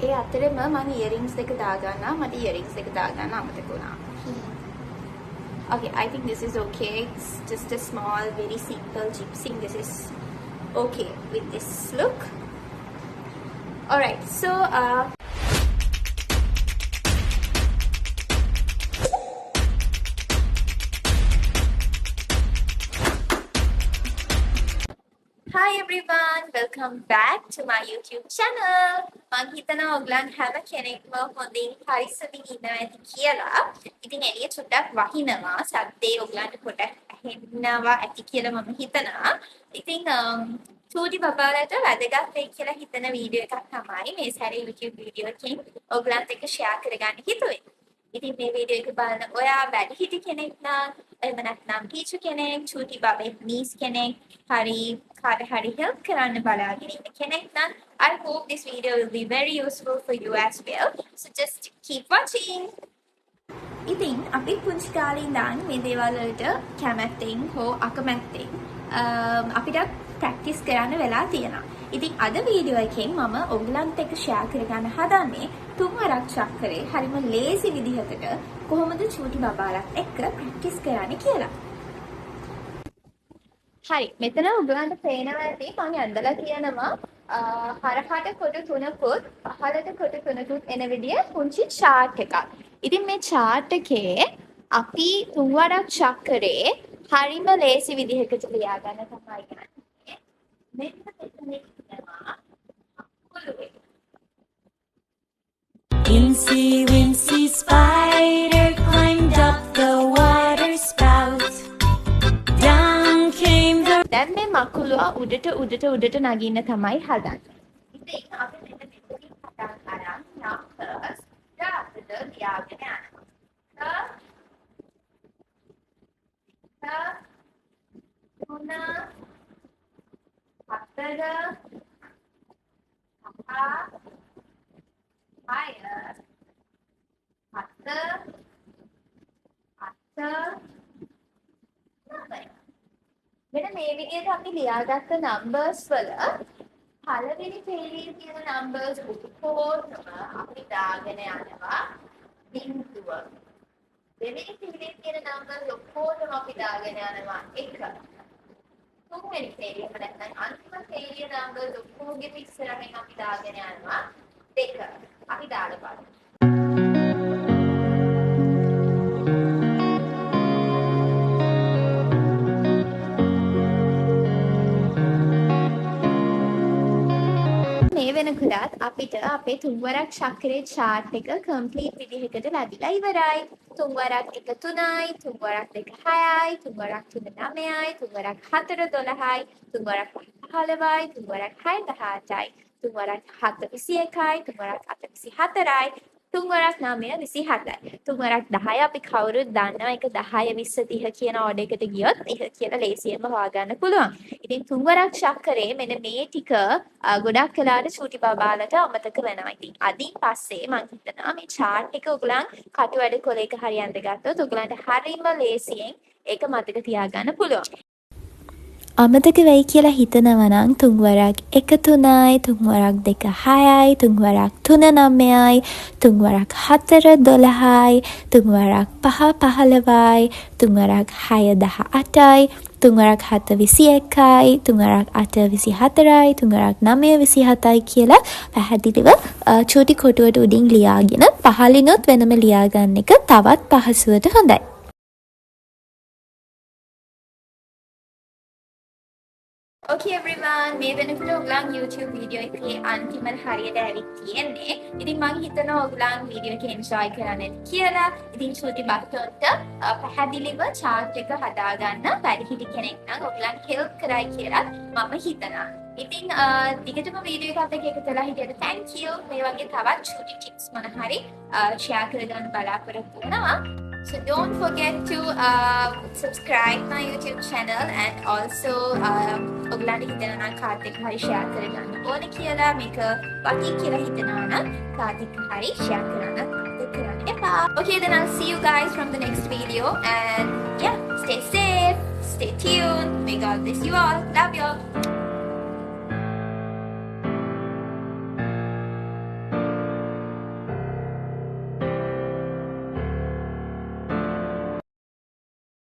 ඒ අතරෙම මම earrings එක දාගන්නවා. මට earrings එක දාගන්න අමතක වුණා. Okay, I think this is okay. It's just a small, very simple gypsy. This is okay with this look. Alright, so hi everyone, welcome back to my YouTube channel. මම හිතනවා ඔයගලන් හැම කෙනෙක්ම හොඳින් පරිස්සමින් ඉන්නවා ඇති කියලා. ඉතින් එළිය චුට්ටක් වහිනවා. සද්දේ ඔයගලන්ට පොඩක් ඇහෙනවා ඇති කියලා මම හිතනවා. ඉතින් චූටි බබාලට වැදගත් වෙයි කියලා හිතන වීඩියෝ එකක් තමයි මේ සැරේ YouTube වීඩියෝ එකකින් ඔයගලන්ට එක්ක ෂෙයා කරගන්න හිතුවේ. ඉතින් මේ වීඩියෝ එක බලන ඔයා වැඩිහිටි කෙනෙක් නම් එහෙම නැත්නම් ටීචර් කෙනෙක්, චූටි බබෙක්, නීස් කෙනෙක්, හරි කාට හරි help කරන්න බලාගෙන ඉන්න කෙනෙක් නම් I hope this video will be very useful for you as well. So just keep watching. ඉතින් අපි පුංචි කාලේ ඉඳන් මේ දේවල් වලට කැමැත්තෙන් හෝ අකමැත්තෙන් අපිට ප්‍රැක්ටිස් කරන්න වෙලා තියෙනවා. ඉතින් අද වීඩියෝ එකෙන් මම ඔයගලන්ට එක්ක ෂෙයා කරගන්න හදන්නේ තුන්වරක් චක්‍රේ හරිම ලේසි විදිහකට කොහොමද චූටි බබාලත් එක්ක ප්‍රැක්ටිස් කරන්න කියලා. හරි, මෙතන ඔයගලන්ට පේනවා ඇති මම ඇඳලා තියෙනවා හරහාට කොට තුනකුත් පහළට කොට තුනකුත් එන විදිය පුංචි chart එකක්. ඉතින් මේ chart එකේ අපි තුන්වරක් චක්‍රේ හරිම ලේසි විදිහකට ලියා ගන්න තමයි යන්නේ. මෙන්න මෙතන ඉන්නවා කුළුවේ. Incy Wincy Spider climbed up the water spout. Down came the... දැන් මේ මකුලුව උඩට නගින්න තමයි හදන්නේ. ඉතින් අපි මෙන්න මෙතනින් පටන් ගන්න numbers ඩාටට ලියාගෙන යනවා. තුන හතර පහ හය හත අට නවය. මෙන්න මේ විදිහට අපි ලියාගත්ත numbers වල පළවෙනි පේළියේ තියෙන numbers ඔක්කොම අපි දාගෙන යනවා බිංදුව. දෙවෙනි පේළියේ තියෙන numbers ඔක්කොම අපි දාගෙන යනවා 1. තුන්වෙනි පේළියේ නැත්නම් අන්තිම පේළියේ numbers ඔක්කොගෙම ඉස්සරහින් අපි දාගෙන යනවා 2. අපි දාලා බලමු. මේ වෙනකොටත් අපිට අපේ තුන්වරක් චක්‍රයේ chart එක complete විදිහකට ලැබිලා ඉවරයි. තුන්වරක් 1 3යි, තුන්වරක් 2 6යි, තුන්වරක් 3 9යි, තුන්වරක් 4 12යි, තුන්වරක් 5 15යි, තුන්වරක් 6 18යි, තුන්වරක් 7 21යි, තුන්වරක් 8 24යි, තුන්වරක් 9 27යි. තුන්වරක් 10 අපි කවුරුත් දන්නවා ඒක 10 20 30 කියන ඕඩර් එකට ගියොත් ඒක කියලා ලේසියෙන්ම හොයාගන්න පුළුවන්. ඉතින් තුන්වරක් චක්‍රේ මෙන්න මේ ටික ගොඩක් වෙලාවට චූටි බබාලට අමතක වෙනවා. ඉතින් අදින් පස්සේ මම හිතනවා මේ chart එක ඔයගලන් කටුවැඩ කොලයක හරි අඳගත්තොත් ඔයගලන්ට හරිම ලේසියෙන් ඒක මතක තියාගන්න පුළුවන්. අමතක වෙයි කියලා හිතනවා නම් තුන්වරක් 1 3යි, තුන්වරක් 2 6යි, තුන්වරක් 3 9යි, තුන්වරක් 4 12යි, තුන්වරක් 5 15යි, තුන්වරක් 6 18යි, තුන්වරක් 7 21යි, තුන්වරක් 8 24යි, තුන්වරක් 9 27යි කියලා පැහැදිලිව චූටි කොටුවට උඩින් ලියාගෙන පහළිනුත් වෙනම ලියා ගන්න එක තවත් පහසුවට හොඳයි. Okay everyone, මේ වෙනකොට ඔයගලන් YouTube වීඩියෝ එකේ අන්තිමට හරියට ඇවිත් තියෙන්නේ. ඉතින් මම හිතනවා ඔයගලන් වීඩියෝ එක enjoy කරන්න ඇති කියලා. ඉතින් චූටි බක්ටොන්ට පැහැදිලිව chart එක හදාගන්න වැඩිහිටි කෙනෙක් නම් ඔයගලන් help කරයි කියලා මම හිතනවා. ඉතින් දිගටම වීඩියෝ එකත් එක්ක එකතු වෙලා හිටියට thank you. මේ වගේ තවත් චූටි tips මොන හරි share කරගන්න බලාපොරොත්තු වෙනවා. So don't forget to subscribe my YouTube channel and also ඔයගලන්ට හිතනවා නම් කාත් එක්ක හරි share කරගන්න ඕනේ කියලා මේක වගේ කියලා හිතනවා නම් කාත් එක්ක හරි share කරන්න එපා. Okay, then I'll see you guys from the next video and yeah, stay safe, stay tuned. May God bless you all. Love you all.